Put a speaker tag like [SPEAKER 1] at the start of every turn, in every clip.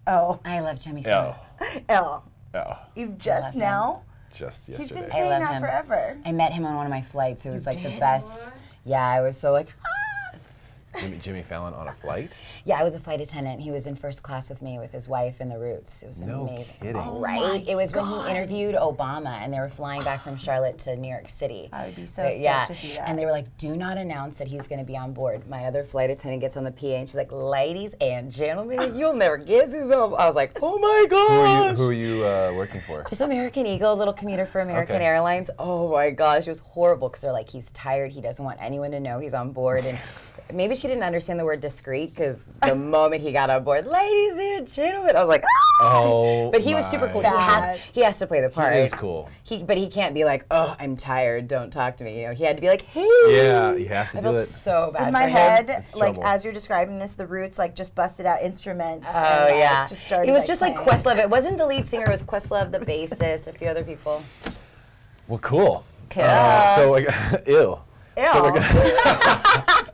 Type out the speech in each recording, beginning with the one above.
[SPEAKER 1] Oh.
[SPEAKER 2] I love Jimmy Fallon.
[SPEAKER 1] Oh.
[SPEAKER 3] Oh.
[SPEAKER 1] You just now?
[SPEAKER 3] Just
[SPEAKER 1] He's
[SPEAKER 3] yesterday.
[SPEAKER 1] been saying that forever.
[SPEAKER 2] I met him on one of my flights. It was like the best. Yeah, I was so like,
[SPEAKER 3] Jimmy Fallon on a flight?
[SPEAKER 2] yeah, I was a flight attendant. He was in first class with me with his wife in the Roots. It was
[SPEAKER 3] No
[SPEAKER 2] amazing.
[SPEAKER 3] kidding.
[SPEAKER 1] Oh
[SPEAKER 2] Right?
[SPEAKER 1] my
[SPEAKER 2] It was when
[SPEAKER 1] God.
[SPEAKER 2] he interviewed Obama and they were flying back from Charlotte to New York City.
[SPEAKER 1] I would be so stoked to see that.
[SPEAKER 2] And they were like, do not announce that he's going to be on board. My other flight attendant gets on the PA and she's like, ladies and gentlemen, you'll never guess who's on. I was like, oh my gosh.
[SPEAKER 3] Who are you working for?
[SPEAKER 2] Just American Eagle, a little commuter for American
[SPEAKER 3] Okay.
[SPEAKER 2] Airlines. Oh my gosh, it was horrible because they're like, he's tired. He doesn't want anyone to know he's on board. And maybe she didn't understand the word discreet because the moment he got on board, ladies and gentlemen, I was like, ah!
[SPEAKER 3] Oh,
[SPEAKER 2] But he was super cool. He has to play the part.
[SPEAKER 3] He is cool.
[SPEAKER 2] But he can't be like, oh, I'm tired. Don't talk to me. You know, he had to be like, hey.
[SPEAKER 3] Yeah, you have to
[SPEAKER 2] I
[SPEAKER 3] do
[SPEAKER 2] felt
[SPEAKER 3] it.
[SPEAKER 2] so bad
[SPEAKER 1] In my
[SPEAKER 2] for him.
[SPEAKER 1] head,
[SPEAKER 3] It's
[SPEAKER 1] like
[SPEAKER 3] trouble.
[SPEAKER 1] as you're describing this, the Roots like just busted out instruments.
[SPEAKER 2] Oh
[SPEAKER 1] and,
[SPEAKER 2] yeah,
[SPEAKER 1] just started,
[SPEAKER 2] it was just like
[SPEAKER 1] playing.
[SPEAKER 2] Questlove. It wasn't the lead singer. It was Questlove, the bassist, a few other people.
[SPEAKER 3] Well, cool.
[SPEAKER 2] Cool.
[SPEAKER 3] So, ew.
[SPEAKER 1] Ew.
[SPEAKER 3] So we're gonna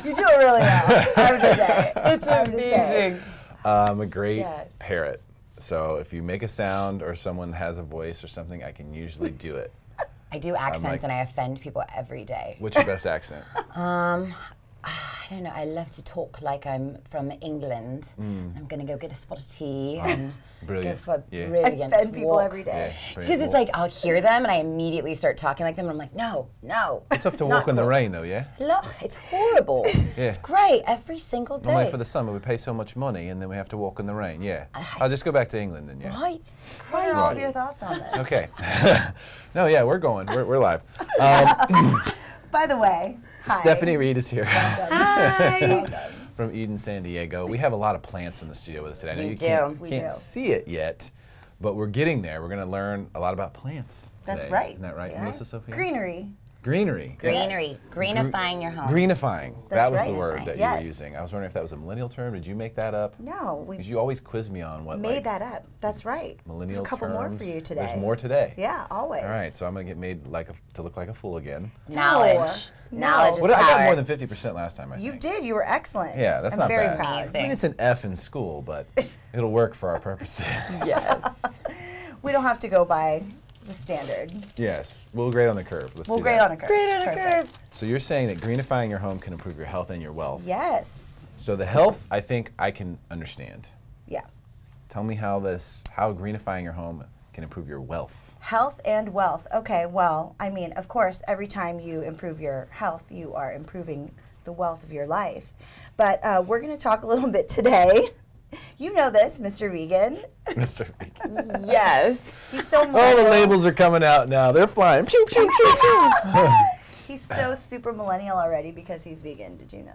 [SPEAKER 1] You do it really well. I have to say.
[SPEAKER 2] It's amazing.
[SPEAKER 3] I'm a great
[SPEAKER 2] Yes.
[SPEAKER 3] parrot. So if you make a sound or someone has a voice or something, I can usually do it.
[SPEAKER 2] I do accents
[SPEAKER 3] like-
[SPEAKER 2] and I offend people every day.
[SPEAKER 3] What's your best accent?
[SPEAKER 2] I don't know. I love to talk like I'm from England. I'm gonna go get a spot of tea and
[SPEAKER 3] Brilliant.
[SPEAKER 2] go for a
[SPEAKER 3] Yeah.
[SPEAKER 2] brilliant
[SPEAKER 1] Offend people
[SPEAKER 2] walk.
[SPEAKER 1] every day.
[SPEAKER 2] Because it's like I'll hear them and I immediately start talking like them and I'm like, no.
[SPEAKER 3] It's tough to
[SPEAKER 2] not
[SPEAKER 3] walk in the
[SPEAKER 2] cool.
[SPEAKER 3] rain, though, yeah?
[SPEAKER 2] Look, it's horrible. It's great every single day.
[SPEAKER 3] Normally for the summer, we pay so much money and then we have to walk in the rain, yeah. I'll just go back to England then, yeah.
[SPEAKER 2] Right? It's
[SPEAKER 1] What
[SPEAKER 2] crazy.
[SPEAKER 1] are all of your thoughts on this?
[SPEAKER 3] Okay. No, yeah, we're going. We're live.
[SPEAKER 1] By the way, hi.
[SPEAKER 3] Stephanie Reed is here
[SPEAKER 2] Hi.
[SPEAKER 3] from Eden, San Diego. We have a lot of plants in the studio with us today. I know
[SPEAKER 2] We
[SPEAKER 3] you
[SPEAKER 2] do.
[SPEAKER 3] can't,
[SPEAKER 1] We
[SPEAKER 3] can't
[SPEAKER 1] do.
[SPEAKER 3] see it yet, but we're getting there. We're going to learn a lot about plants
[SPEAKER 1] That's
[SPEAKER 3] today.
[SPEAKER 1] right.
[SPEAKER 3] Isn't that right,
[SPEAKER 1] Yeah.
[SPEAKER 3] Melissa, Sophia?
[SPEAKER 1] Greenery.
[SPEAKER 3] Greenery.
[SPEAKER 2] Greenery. Green-ifying your home.
[SPEAKER 3] Green-ifying. That
[SPEAKER 1] That's
[SPEAKER 3] was
[SPEAKER 1] right.
[SPEAKER 3] the word that you
[SPEAKER 1] Yes.
[SPEAKER 3] were using. I was wondering if that was a millennial term. Did you make that up?
[SPEAKER 1] No, we
[SPEAKER 3] Because you always quiz me on what
[SPEAKER 1] made
[SPEAKER 3] like,
[SPEAKER 1] that up. That's right.
[SPEAKER 3] millennial
[SPEAKER 1] A couple
[SPEAKER 3] terms.
[SPEAKER 1] more for you today.
[SPEAKER 3] There's more today.
[SPEAKER 1] Yeah, always.
[SPEAKER 3] All right, so I'm going to get made to look like a fool again.
[SPEAKER 2] Knowledge.
[SPEAKER 1] No.
[SPEAKER 2] Knowledge is
[SPEAKER 3] What, I got
[SPEAKER 2] power.
[SPEAKER 3] more than 50% last time, I think.
[SPEAKER 1] You did. You were excellent.
[SPEAKER 3] Yeah, that's
[SPEAKER 1] I'm
[SPEAKER 3] not
[SPEAKER 1] very
[SPEAKER 3] bad.
[SPEAKER 1] proud.
[SPEAKER 2] Amazing.
[SPEAKER 3] I mean, it's an F in school, but it'll work for our purposes.
[SPEAKER 2] Yes.
[SPEAKER 1] We don't have to go by the standard.
[SPEAKER 3] Yes, we'll grade on the curve. Let's
[SPEAKER 1] We'll
[SPEAKER 3] do
[SPEAKER 1] grade
[SPEAKER 3] that.
[SPEAKER 1] on a curve.
[SPEAKER 2] Grade on a
[SPEAKER 1] Perfect.
[SPEAKER 2] curve.
[SPEAKER 3] So you're saying that greenifying your home can improve your health and your wealth.
[SPEAKER 1] Yes.
[SPEAKER 3] So the health, I think I can understand.
[SPEAKER 1] Yeah.
[SPEAKER 3] Tell me how greenifying your home can improve your wealth.
[SPEAKER 1] Health and wealth. Okay, well, I mean, of course, every time you improve your health, you are improving the wealth of your life. But we're going to talk a little bit today. You know this, Mr. Vegan.
[SPEAKER 3] Mr. Vegan.
[SPEAKER 2] Yes.
[SPEAKER 1] He's so
[SPEAKER 3] All the
[SPEAKER 1] millennial.
[SPEAKER 3] labels are coming out now. They're flying. Pew, pew, pew, pew.
[SPEAKER 1] He's so super millennial already because he's vegan. Did you know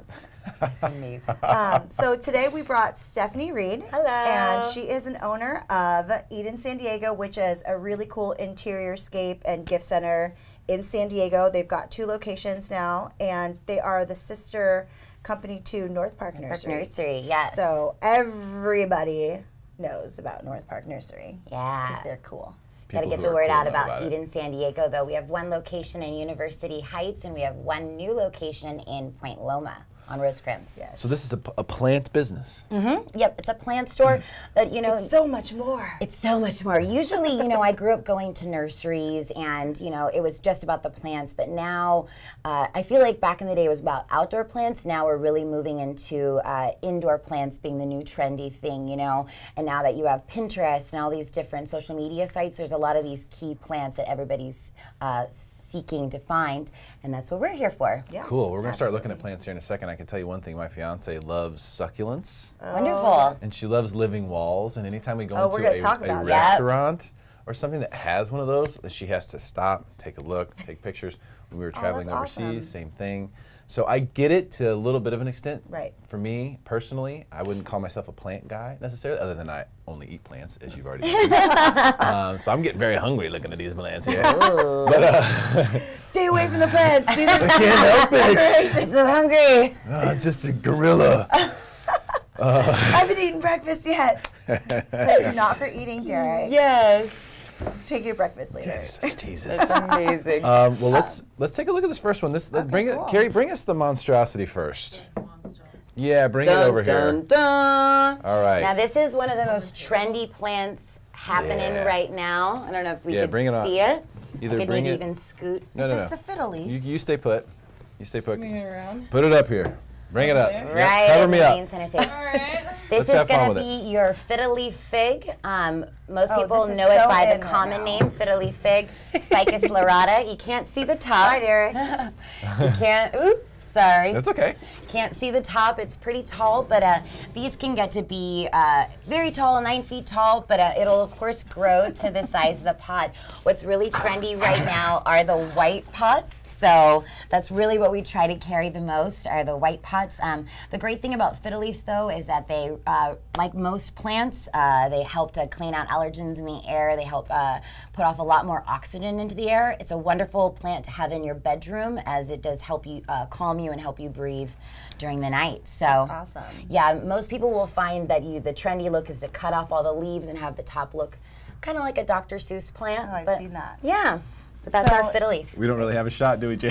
[SPEAKER 1] that?
[SPEAKER 2] It's amazing.
[SPEAKER 1] So today we brought Stephanie Reed.
[SPEAKER 2] Hello.
[SPEAKER 1] And she is an owner of Eden San Diego, which is a really cool interior scape and gift center in San Diego. They've got 2 locations now, and they are the sister company to North Park Nursery.
[SPEAKER 2] Nursery, yes.
[SPEAKER 1] So everybody knows about North Park Nursery.
[SPEAKER 2] Yeah.
[SPEAKER 1] Because they're cool.
[SPEAKER 2] Got to
[SPEAKER 3] People
[SPEAKER 2] get
[SPEAKER 3] who
[SPEAKER 2] the
[SPEAKER 3] are
[SPEAKER 2] word
[SPEAKER 3] cool
[SPEAKER 2] out
[SPEAKER 3] know
[SPEAKER 2] about
[SPEAKER 3] it.
[SPEAKER 2] Eden, San Diego, though. We have 1 location in University Heights, and we have 1 new location in Point Loma on Rosecrans.
[SPEAKER 1] Yes.
[SPEAKER 3] So this is a plant business.
[SPEAKER 2] Yep, it's a plant store, but you know,
[SPEAKER 1] It's so much more.
[SPEAKER 2] it's so much more. Usually, you know, I grew up going to nurseries and, you know, it was just about the plants. But now, I feel like back in the day it was about outdoor plants. Now we're really moving into indoor plants being the new trendy thing, you know. And now that you have Pinterest and all these different social media sites, there's a lot of these key plants that everybody's seeking to find. And that's what we're here for.
[SPEAKER 1] Yeah.
[SPEAKER 3] Cool. We're going to start looking at plants here in a second. I can tell you one thing. My fiance loves succulents.
[SPEAKER 2] Wonderful.
[SPEAKER 3] And she loves living walls. And anytime we go
[SPEAKER 1] Oh, we're
[SPEAKER 3] into
[SPEAKER 1] gonna talk
[SPEAKER 3] a
[SPEAKER 1] about that.
[SPEAKER 3] restaurant or something that has one of those, she has to stop, take a look, take pictures. When we were traveling
[SPEAKER 1] that's
[SPEAKER 3] overseas,
[SPEAKER 1] awesome.
[SPEAKER 3] same thing. So I get it to a little bit of an extent.
[SPEAKER 1] Right.
[SPEAKER 3] For me, personally, I wouldn't call myself a plant guy necessarily, other than I only eat plants, as you've already mentioned. So I'm getting very hungry looking at these plants here. But
[SPEAKER 1] Stay away from the plants. These are
[SPEAKER 3] I can't help it.
[SPEAKER 2] I'm so hungry.
[SPEAKER 3] I'm just a gorilla.
[SPEAKER 1] I haven't eaten breakfast yet. Those are not for eating, Derek.
[SPEAKER 2] Yes.
[SPEAKER 1] Take your breakfast later.
[SPEAKER 3] You guys are such teases.
[SPEAKER 2] Amazing.
[SPEAKER 3] Well, let's take a look at this first one. Let's bring
[SPEAKER 1] cool.
[SPEAKER 3] it, Carrie. Bring us the monstrosity first. Yeah, bring it over here.
[SPEAKER 2] Dun.
[SPEAKER 3] All right.
[SPEAKER 2] Now this is one of the most trendy plants happening right now. I don't know if we could see it.
[SPEAKER 3] Either
[SPEAKER 2] I could
[SPEAKER 3] bring
[SPEAKER 2] maybe
[SPEAKER 3] it.
[SPEAKER 2] even scoot.
[SPEAKER 3] No,
[SPEAKER 1] This is the fiddle leaf.
[SPEAKER 3] You stay put. You stay put.
[SPEAKER 4] Swing it around.
[SPEAKER 3] Put it up here. Bring it up.
[SPEAKER 4] Okay.
[SPEAKER 2] Right.
[SPEAKER 3] Cover me up.
[SPEAKER 2] Center stage.
[SPEAKER 4] All right.
[SPEAKER 2] This
[SPEAKER 3] Let's
[SPEAKER 2] is
[SPEAKER 3] have fun
[SPEAKER 2] going to
[SPEAKER 3] with
[SPEAKER 2] be your fiddle leaf fig. Most people
[SPEAKER 1] this is
[SPEAKER 2] know it
[SPEAKER 1] so
[SPEAKER 2] by the
[SPEAKER 1] in right
[SPEAKER 2] common
[SPEAKER 1] now.
[SPEAKER 2] name, fiddle leaf fig, Ficus lyrata. You can't see the top.
[SPEAKER 1] Hi, Derek.
[SPEAKER 2] You can't. Oops. Sorry.
[SPEAKER 3] That's okay.
[SPEAKER 2] Can't see the top. It's pretty tall, but these can get to be very tall, 9 feet tall, but it'll, of course, grow to the size of the pot. What's really trendy right now are the white pots. So that's really what we try to carry the most, are the white pots. The great thing about fiddle leaves, though, is that they, like most plants, they help to clean out allergens in the air. They help put off a lot more oxygen into the air. It's a wonderful plant to have in your bedroom, as it does help you calm you and help you breathe during the night. So
[SPEAKER 1] Awesome.
[SPEAKER 2] yeah, most people will find that the trendy look is to cut off all the leaves and have the top look kind of like a Dr. Seuss plant.
[SPEAKER 1] Oh, I've seen that.
[SPEAKER 2] Yeah. But that's
[SPEAKER 1] So-
[SPEAKER 2] our fiddle leaf.
[SPEAKER 3] We don't really have a shot, do we, Jay?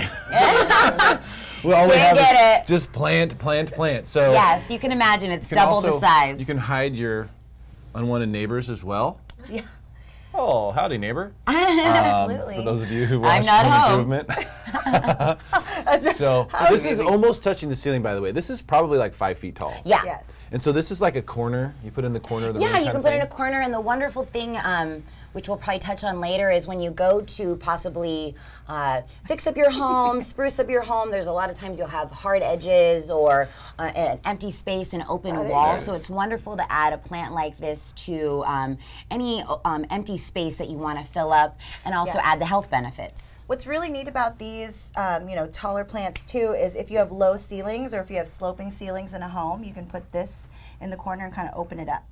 [SPEAKER 3] We all we
[SPEAKER 2] Can't
[SPEAKER 3] have
[SPEAKER 2] get
[SPEAKER 3] is
[SPEAKER 2] it.
[SPEAKER 3] just plant. So
[SPEAKER 2] Yes, you can imagine it's
[SPEAKER 3] you can
[SPEAKER 2] double
[SPEAKER 3] also-
[SPEAKER 2] the size.
[SPEAKER 3] You can hide your unwanted neighbors as well.
[SPEAKER 1] Yeah.
[SPEAKER 3] Oh, howdy, neighbor.
[SPEAKER 1] Absolutely.
[SPEAKER 3] For those of you who
[SPEAKER 2] I'm
[SPEAKER 3] watch
[SPEAKER 2] not
[SPEAKER 3] Home
[SPEAKER 2] home.
[SPEAKER 3] Improvement. So this is almost touching the ceiling, by the way. This is probably like 5 feet tall.
[SPEAKER 2] Yeah.
[SPEAKER 1] Yes.
[SPEAKER 3] And so this is like a corner. You put in the corner of the room.
[SPEAKER 2] Yeah, you
[SPEAKER 3] kind
[SPEAKER 2] can
[SPEAKER 3] of
[SPEAKER 2] put it in
[SPEAKER 3] thing.
[SPEAKER 2] a corner, and the wonderful thing, which we'll probably touch on later, is when you go to possibly fix up your home, spruce up your home, there's a lot of times you'll have hard edges or an empty space, an open wall. So it's wonderful to add a plant like this to any empty space that you want to fill up, and also add the health benefits.
[SPEAKER 1] What's really neat about these, taller plants too, is if you have low ceilings or if you have sloping ceilings in a home, you can put this in the corner and kind of open it up.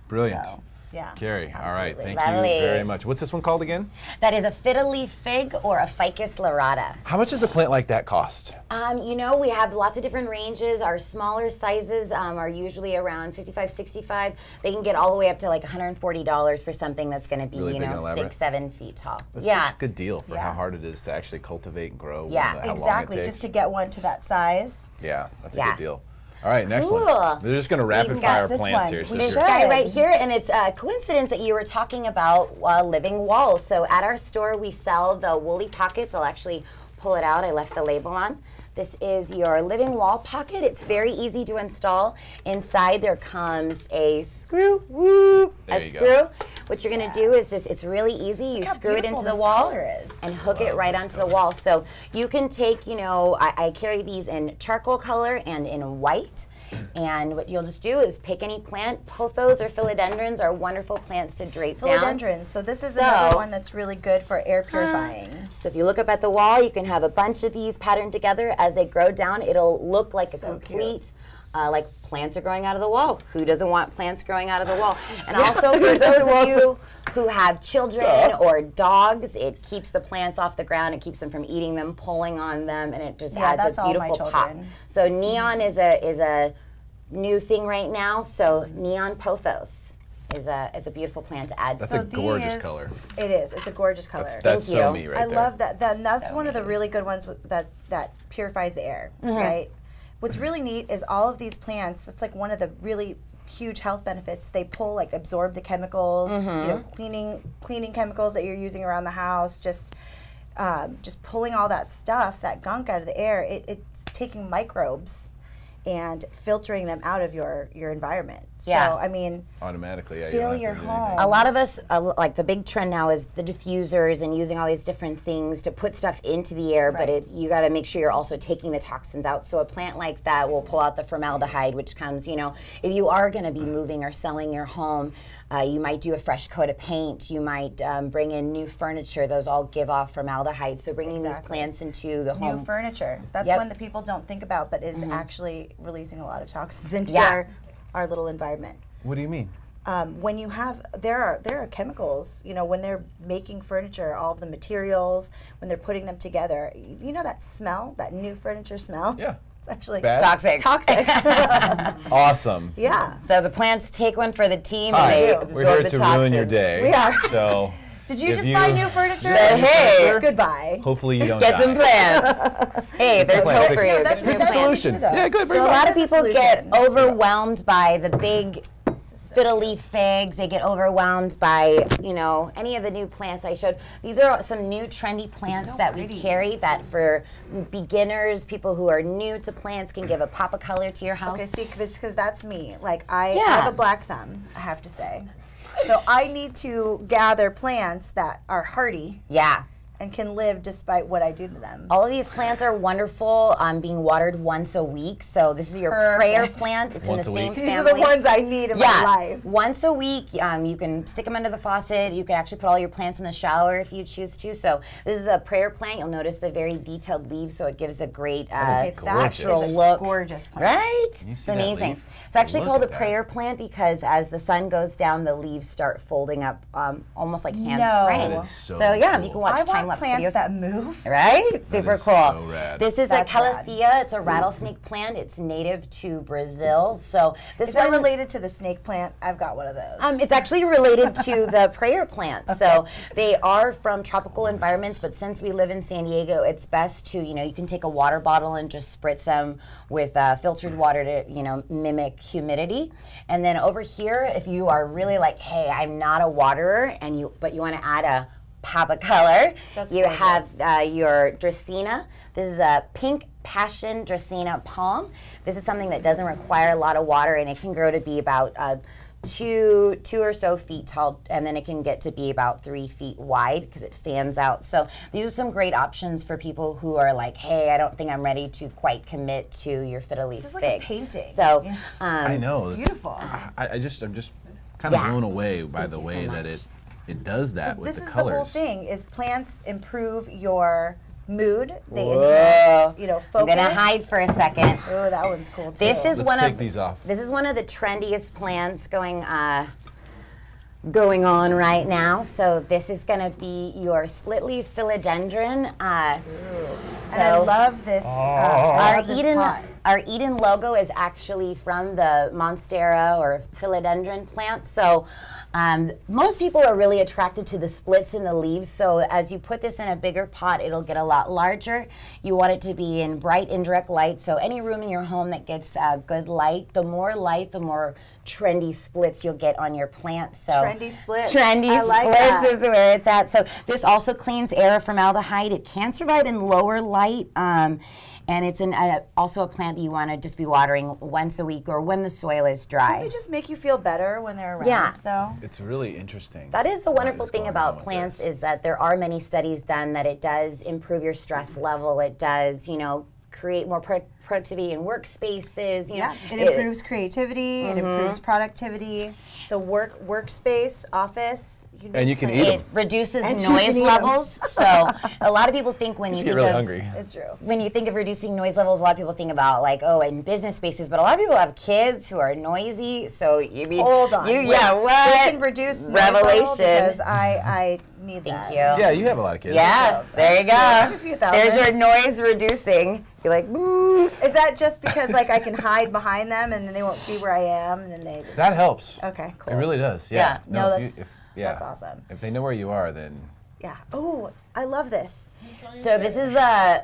[SPEAKER 3] Brilliant.
[SPEAKER 1] So, yeah.
[SPEAKER 3] Carrie, all right,
[SPEAKER 1] absolutely.
[SPEAKER 3] thank
[SPEAKER 2] Lovely.
[SPEAKER 3] you very much. What's this one called again?
[SPEAKER 2] That is a fiddle leaf fig or a Ficus lyrata.
[SPEAKER 3] How much does a plant like that cost?
[SPEAKER 2] We have lots of different ranges. Our smaller sizes are usually around $55, $65. They can get all the way up to like $140 for something that's going to be,
[SPEAKER 3] Really big and elaborate.
[SPEAKER 2] 6-7 feet tall.
[SPEAKER 3] That's
[SPEAKER 2] yeah.
[SPEAKER 3] such a good deal for how
[SPEAKER 1] Yeah.
[SPEAKER 3] hard it is to actually cultivate and grow.
[SPEAKER 2] Yeah.
[SPEAKER 3] how long it
[SPEAKER 1] Exactly,
[SPEAKER 3] takes.
[SPEAKER 1] just to get one to that size.
[SPEAKER 3] Yeah, that's a
[SPEAKER 2] Yeah.
[SPEAKER 3] good deal. All right, next
[SPEAKER 2] Cool.
[SPEAKER 3] one. They're just going to rapid
[SPEAKER 2] even
[SPEAKER 3] fire
[SPEAKER 2] got
[SPEAKER 1] this
[SPEAKER 3] plants
[SPEAKER 1] one.
[SPEAKER 3] here,
[SPEAKER 1] We
[SPEAKER 2] This
[SPEAKER 3] sister.
[SPEAKER 1] should.
[SPEAKER 2] guy right here, and it's a coincidence that you were talking about living walls. So at our store, we sell the woolly pockets. I'll actually pull it out. I left the label on. This is your living wall pocket. It's very easy to install. Inside there comes a screw,
[SPEAKER 3] There
[SPEAKER 2] a
[SPEAKER 3] you go.
[SPEAKER 2] screw. What you're gonna do is just, it's really easy. You
[SPEAKER 1] how
[SPEAKER 2] screw it
[SPEAKER 1] beautiful
[SPEAKER 2] into the
[SPEAKER 1] this
[SPEAKER 2] wall
[SPEAKER 1] color is.
[SPEAKER 2] and hook it right onto the wall. So you can take, I carry these in charcoal color and in white. And what you'll just do is pick any plant. Pothos or philodendrons are wonderful plants to drape down.
[SPEAKER 1] Philodendrons. So this is another one that's really good for air purifying.
[SPEAKER 2] So if you look up at the wall, you can have a bunch of these patterned together. As they grow down, it'll look like a
[SPEAKER 1] So
[SPEAKER 2] complete, like plants are growing out of the wall. Who doesn't want plants growing out of the wall? And also for those of you who have children or dogs, it keeps the plants off the ground. It keeps them from eating them, pulling on them, and it just adds
[SPEAKER 1] that's
[SPEAKER 2] a
[SPEAKER 1] all my
[SPEAKER 2] beautiful pop.
[SPEAKER 1] children.
[SPEAKER 2] So neon is a new thing right now. So neon pothos is a beautiful plant to add.
[SPEAKER 3] That's
[SPEAKER 1] So
[SPEAKER 3] a gorgeous
[SPEAKER 1] these-
[SPEAKER 3] color.
[SPEAKER 1] It is. It's a gorgeous color.
[SPEAKER 3] That's
[SPEAKER 2] Thank
[SPEAKER 3] so
[SPEAKER 2] you.
[SPEAKER 3] me right
[SPEAKER 1] I
[SPEAKER 3] there.
[SPEAKER 1] love that. That's
[SPEAKER 2] So
[SPEAKER 1] one of the
[SPEAKER 2] neat.
[SPEAKER 1] really good ones that purifies the air, right? What's really neat is all of these plants. That's like one of the really huge health benefits. They absorb the chemicals, cleaning chemicals that you're using around the house. Just pulling all that stuff, that gunk out of the air. It's taking microbes and filtering them out of your environment.
[SPEAKER 2] Yeah.
[SPEAKER 1] So I mean,
[SPEAKER 3] Automatically, yeah. you
[SPEAKER 1] fill
[SPEAKER 3] don't have to
[SPEAKER 1] your
[SPEAKER 3] do anything.
[SPEAKER 1] home.
[SPEAKER 2] A lot of us, like the big trend now is the diffusers and using all these different things to put stuff into the air, but
[SPEAKER 1] Right.
[SPEAKER 2] you got to make sure you're also taking the toxins out. So a plant like that will pull out the formaldehyde, which comes, if you are going to be moving or selling your home, you might do a fresh coat of paint. You might bring in new furniture. Those all give off formaldehyde. So bringing these
[SPEAKER 1] Exactly.
[SPEAKER 2] plants into the
[SPEAKER 1] new
[SPEAKER 2] home.
[SPEAKER 1] furniture. That's
[SPEAKER 2] Yep.
[SPEAKER 1] one that people don't think about, but is actually releasing a lot of toxins into
[SPEAKER 2] Yeah.
[SPEAKER 1] our little environment.
[SPEAKER 3] What do you mean?
[SPEAKER 1] When you have there are chemicals, when they're making furniture, all of the materials, when they're putting them together, that smell, that new furniture smell.
[SPEAKER 3] Yeah.
[SPEAKER 1] It's actually
[SPEAKER 3] Bad?
[SPEAKER 2] Toxic.
[SPEAKER 1] toxic.
[SPEAKER 3] Awesome.
[SPEAKER 1] Yeah.
[SPEAKER 2] So the plants take one for the team and
[SPEAKER 3] Hi,
[SPEAKER 2] they
[SPEAKER 3] we're
[SPEAKER 2] absorb
[SPEAKER 3] here
[SPEAKER 2] the
[SPEAKER 3] to
[SPEAKER 2] toxins.
[SPEAKER 3] ruin your day.
[SPEAKER 1] We are.
[SPEAKER 3] So
[SPEAKER 1] Did you
[SPEAKER 3] If
[SPEAKER 1] just
[SPEAKER 3] you-
[SPEAKER 1] buy new furniture?
[SPEAKER 2] Hey.
[SPEAKER 1] Goodbye.
[SPEAKER 3] Hopefully you don't
[SPEAKER 2] Get
[SPEAKER 3] die.
[SPEAKER 2] some plants. Hey, there's
[SPEAKER 3] plants.
[SPEAKER 2] hope for you.
[SPEAKER 1] No,
[SPEAKER 2] Get
[SPEAKER 1] that's
[SPEAKER 2] some
[SPEAKER 3] Here's the
[SPEAKER 2] plants.
[SPEAKER 3] solution.
[SPEAKER 1] Though.
[SPEAKER 3] Yeah, good. Bring
[SPEAKER 2] So a
[SPEAKER 3] it
[SPEAKER 2] lot
[SPEAKER 3] on.
[SPEAKER 2] of people get
[SPEAKER 1] solution.
[SPEAKER 2] overwhelmed by the big fiddle leaf figs. They get overwhelmed by, you know, any of the new plants I showed. These are some new trendy plants that we carry that for beginners, people who are new to plants, can give a pop of color to your house.
[SPEAKER 1] Okay, see, because that's me. Like, I
[SPEAKER 2] Yeah.
[SPEAKER 1] have a black thumb, I have to say. So I need to gather plants that are hardy
[SPEAKER 2] Yeah.
[SPEAKER 1] and can live despite what I do to them.
[SPEAKER 2] All of these plants are wonderful, being watered once a week. So this is your
[SPEAKER 1] Perfect.
[SPEAKER 2] prayer plant. It's
[SPEAKER 3] Once
[SPEAKER 2] in
[SPEAKER 3] a
[SPEAKER 2] the same
[SPEAKER 3] week.
[SPEAKER 1] These
[SPEAKER 2] family.
[SPEAKER 1] are the ones I need in my life.
[SPEAKER 2] Once a week, you can stick them under the faucet. You can actually put all your plants in the shower if you choose to. So this is a prayer plant. You'll notice the very detailed leaves, so it gives a great
[SPEAKER 1] Okay,
[SPEAKER 2] natural
[SPEAKER 1] that is a
[SPEAKER 2] look.
[SPEAKER 1] gorgeous plant.
[SPEAKER 2] Right?
[SPEAKER 3] You
[SPEAKER 2] It's
[SPEAKER 3] see that
[SPEAKER 2] amazing.
[SPEAKER 3] leaf?
[SPEAKER 2] It's actually
[SPEAKER 3] Look
[SPEAKER 2] called a
[SPEAKER 3] at that.
[SPEAKER 2] prayer plant because as the sun goes down, the leaves start folding up, almost like hands
[SPEAKER 1] No.
[SPEAKER 2] praying.
[SPEAKER 1] That
[SPEAKER 3] is so
[SPEAKER 2] yeah,
[SPEAKER 3] cool.
[SPEAKER 2] you can watch
[SPEAKER 1] I want
[SPEAKER 2] time-lapse
[SPEAKER 1] plants
[SPEAKER 2] videos.
[SPEAKER 1] that move.
[SPEAKER 2] Right? Super
[SPEAKER 3] is
[SPEAKER 2] cool.
[SPEAKER 3] so rad.
[SPEAKER 2] This is
[SPEAKER 1] That's
[SPEAKER 2] a calathea. It's a rattlesnake plant. It's native to Brazil. So this
[SPEAKER 1] Is that
[SPEAKER 2] one
[SPEAKER 1] related to the snake plant? I've got one of those.
[SPEAKER 2] it's actually related to the prayer plant. So they are from tropical environments, but since we live in San Diego, it's best to, you can take a water bottle and just spritz them with filtered water to, mimic humidity. And then over here, if you are really like, hey, I'm not a waterer, but you want to add a pop of color,
[SPEAKER 1] That's
[SPEAKER 2] you
[SPEAKER 1] gorgeous.
[SPEAKER 2] have your Dracaena. This is a pink passion Dracaena palm. This is something that doesn't require a lot of water, and it can grow to be about 2 or so feet tall, and then it can get to be about 3 feet wide because it fans out. So these are some great options for people who are like, hey, I don't think I'm ready to quite commit to your fiddle leaf
[SPEAKER 1] This is like
[SPEAKER 2] fig.
[SPEAKER 1] a painting.
[SPEAKER 2] So
[SPEAKER 1] Yeah.
[SPEAKER 3] I know.
[SPEAKER 1] It's beautiful.
[SPEAKER 3] I'm just kind of
[SPEAKER 2] Yeah.
[SPEAKER 3] blown away by
[SPEAKER 2] Thank
[SPEAKER 3] the
[SPEAKER 2] you so
[SPEAKER 3] way that
[SPEAKER 2] much.
[SPEAKER 3] it does that
[SPEAKER 1] So
[SPEAKER 3] with
[SPEAKER 1] this
[SPEAKER 3] the
[SPEAKER 1] is
[SPEAKER 3] colors.
[SPEAKER 1] the whole thing: is plants improve your mood. They
[SPEAKER 2] Whoa.
[SPEAKER 1] enhance, focus.
[SPEAKER 2] I'm gonna hide for a second.
[SPEAKER 1] Oh, that one's cool too.
[SPEAKER 2] This is
[SPEAKER 3] Let's
[SPEAKER 2] one
[SPEAKER 3] take
[SPEAKER 2] of
[SPEAKER 3] these off.
[SPEAKER 2] This is one of the trendiest plants going on right now. So this is gonna be your split leaf philodendron.
[SPEAKER 1] and I love this. I love this pot.
[SPEAKER 2] Our Eden logo is actually from the Monstera or philodendron plant. So most people are really attracted to the splits in the leaves. So as you put this in a bigger pot, it'll get a lot larger. You want it to be in bright indirect light. So any room in your home that gets good light, the more trendy splits you'll get on your plant. So
[SPEAKER 1] Trendy splits.
[SPEAKER 2] Trendy
[SPEAKER 1] I like
[SPEAKER 2] splits
[SPEAKER 1] that.
[SPEAKER 2] is where it's at. So this also cleans air of formaldehyde. It can survive in lower light. And it's also a plant that you want to just be watering once a week or when the soil is dry.
[SPEAKER 1] Don't they just make you feel better when they're around,
[SPEAKER 2] Yeah.
[SPEAKER 1] though?
[SPEAKER 3] It's really interesting.
[SPEAKER 2] That is the
[SPEAKER 3] what
[SPEAKER 2] wonderful
[SPEAKER 3] is
[SPEAKER 2] thing
[SPEAKER 3] going on
[SPEAKER 2] about
[SPEAKER 3] with
[SPEAKER 2] plants
[SPEAKER 3] this.
[SPEAKER 2] is that there are many studies done that it does improve your stress level. It does, create more productivity in workspaces.
[SPEAKER 1] Yeah, it improves creativity. It improves productivity. So workspace, office.
[SPEAKER 3] And you can eat
[SPEAKER 2] It
[SPEAKER 3] them.
[SPEAKER 2] reduces
[SPEAKER 1] And you
[SPEAKER 2] noise
[SPEAKER 1] can eat 'em.
[SPEAKER 2] levels. So a lot of people think when you
[SPEAKER 3] Just get
[SPEAKER 2] think
[SPEAKER 3] really
[SPEAKER 2] of
[SPEAKER 3] hungry.
[SPEAKER 1] It's true.
[SPEAKER 2] when you think of reducing noise levels, a lot of people think about in business spaces, but a lot of people have kids who are noisy. So you mean
[SPEAKER 1] Hold on.
[SPEAKER 2] You,
[SPEAKER 1] Wait,
[SPEAKER 2] yeah, what?
[SPEAKER 1] They can reduce noise level
[SPEAKER 2] Revelation.
[SPEAKER 1] because I need that.
[SPEAKER 2] Thank you.
[SPEAKER 3] Yeah, you have a lot of kids.
[SPEAKER 2] Yeah,
[SPEAKER 1] So,
[SPEAKER 2] there you
[SPEAKER 1] a
[SPEAKER 2] go.
[SPEAKER 1] few thousand.
[SPEAKER 2] There's your noise reducing. You're like, boo.
[SPEAKER 1] Is that just because I can hide behind them and then they won't see where I am and then they just
[SPEAKER 3] That helps.
[SPEAKER 1] Okay, cool.
[SPEAKER 3] It really does.
[SPEAKER 2] Yeah.
[SPEAKER 3] Yeah.
[SPEAKER 1] No,
[SPEAKER 3] if
[SPEAKER 1] that's
[SPEAKER 3] yeah.
[SPEAKER 1] that's awesome.
[SPEAKER 3] If they know where you are, then
[SPEAKER 1] Yeah. Oh, I love this.
[SPEAKER 2] So this is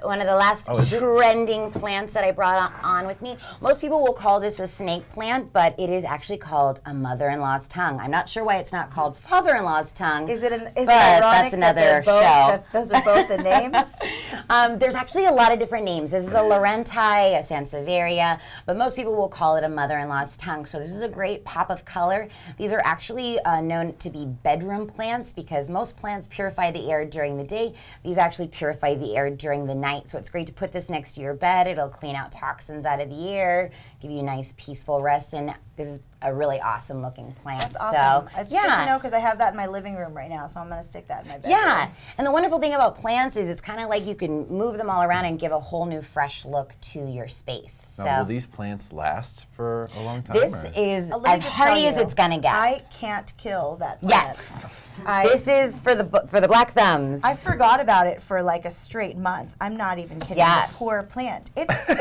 [SPEAKER 2] one of the last
[SPEAKER 3] is it?
[SPEAKER 2] trending plants that I brought on with me. Most people will call this a snake plant, but it is actually called a mother-in-law's tongue. I'm not sure why it's not called father-in-law's tongue.
[SPEAKER 1] Is it ironic
[SPEAKER 2] that's another
[SPEAKER 1] that they're both,
[SPEAKER 2] show.
[SPEAKER 1] that those are both the names?
[SPEAKER 2] There's actually a lot of different names. This is a Laurenti, a Sansevieria, but most people will call it a mother-in-law's tongue. So this is a great pop of color. These are actually known to be bedroom plants because most plants purify the air during the day. These actually purify the air during the night. So it's great to put this next to your bed. It'll clean out toxins out of the air, give you a nice peaceful rest. And this is a really awesome looking plant.
[SPEAKER 1] That's awesome.
[SPEAKER 2] So,
[SPEAKER 1] It's good to know because I have that in my living room right now, so I'm going to stick that in my bedroom.
[SPEAKER 2] Yeah, and the wonderful thing about plants is it's kind of like you can move them all around and give a whole new fresh look to your space.
[SPEAKER 3] now, will
[SPEAKER 2] So
[SPEAKER 3] these plants last for a long time?
[SPEAKER 2] this
[SPEAKER 3] or?
[SPEAKER 2] is
[SPEAKER 1] Let me
[SPEAKER 2] as
[SPEAKER 1] just
[SPEAKER 2] hardy
[SPEAKER 1] tell
[SPEAKER 2] as
[SPEAKER 1] you,
[SPEAKER 2] it's gonna get.
[SPEAKER 1] I can't kill that plant.
[SPEAKER 2] Yes. This is for the black thumbs.
[SPEAKER 1] I forgot about it for like a straight month. I'm not even kidding.
[SPEAKER 2] Yeah.
[SPEAKER 1] The poor plant. It's good.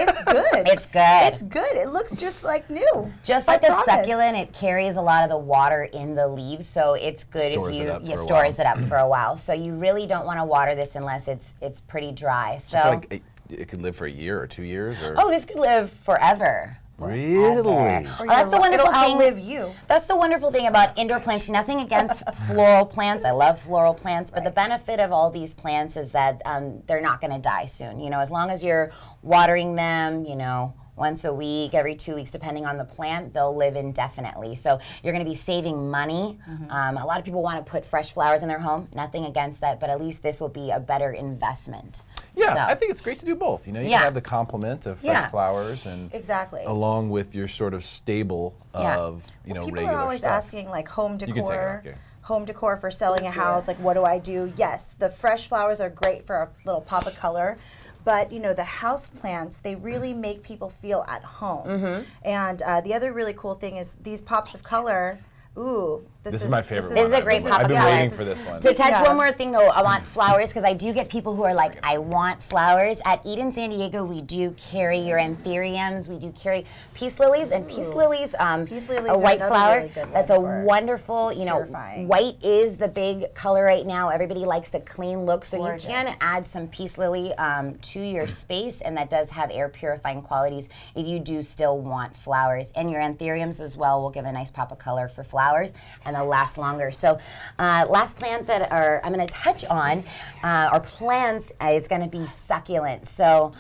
[SPEAKER 2] It's good.
[SPEAKER 1] It's good. It looks just like new.
[SPEAKER 2] Just like a succulent, it carries a lot of the water in the leaves, so it's good
[SPEAKER 3] Stores
[SPEAKER 2] if
[SPEAKER 3] it
[SPEAKER 2] you
[SPEAKER 3] up
[SPEAKER 2] stores it up for a while. So you really don't want to water this unless it's pretty dry. So
[SPEAKER 3] I feel like it could live for a year or 2 years. Or
[SPEAKER 2] this could live forever.
[SPEAKER 3] really?
[SPEAKER 2] That's the wonderful
[SPEAKER 1] It'll
[SPEAKER 2] thing.
[SPEAKER 1] outlive you.
[SPEAKER 2] That's the wonderful thing about indoor plants. Nothing against floral plants. I love floral plants, but the benefit of all these plants is that they're not going to die soon. You know, as long as you're watering them, you know, once a week, every 2 weeks, depending on the plant, they'll live indefinitely. So you're going to be saving money. A lot of people want to put fresh flowers in their home. Nothing against that, but at least this will be a better investment.
[SPEAKER 3] Yeah,
[SPEAKER 2] So-
[SPEAKER 3] I think it's great to do both. You know, you
[SPEAKER 2] Yeah.
[SPEAKER 3] can have the complement of fresh
[SPEAKER 2] Yeah.
[SPEAKER 3] flowers and
[SPEAKER 1] Exactly.
[SPEAKER 3] along with your sort of stable of
[SPEAKER 1] People
[SPEAKER 3] regular
[SPEAKER 1] are always
[SPEAKER 3] stuff.
[SPEAKER 1] asking like home
[SPEAKER 3] You can take it
[SPEAKER 1] decor.
[SPEAKER 3] off, okay.
[SPEAKER 1] Home decor for selling a house. Like, what do I do? Yes, the fresh flowers are great for a little pop of color. But, you know, the house plants, they really make people feel at home. And the other really cool thing is these pops of color. Ooh,
[SPEAKER 3] This is my favorite
[SPEAKER 2] This is
[SPEAKER 3] one.
[SPEAKER 2] a great
[SPEAKER 3] I've been
[SPEAKER 2] pop of
[SPEAKER 3] waiting
[SPEAKER 2] color.
[SPEAKER 3] for this one.
[SPEAKER 2] To touch
[SPEAKER 1] Yeah.
[SPEAKER 2] one more thing though, I want flowers because I do get people who are like, I want flowers. At Eden San Diego, we do carry your anthuriums, we do carry peace lilies, and peace lilies,
[SPEAKER 1] Peace lilies
[SPEAKER 2] a
[SPEAKER 1] are
[SPEAKER 2] white
[SPEAKER 1] another
[SPEAKER 2] flower.
[SPEAKER 1] really good
[SPEAKER 2] That's a
[SPEAKER 1] one for
[SPEAKER 2] wonderful, you know,
[SPEAKER 1] purifying.
[SPEAKER 2] white is the big color right now. Everybody likes the clean look, so
[SPEAKER 1] Gorgeous.
[SPEAKER 2] you can add some peace lily to your space, and that does have air purifying qualities if you do still want flowers. And your anthuriums as well will give a nice pop of color for flowers, and they'll last longer. So last plant that I'm going to touch on, or plants, is going to be succulents. So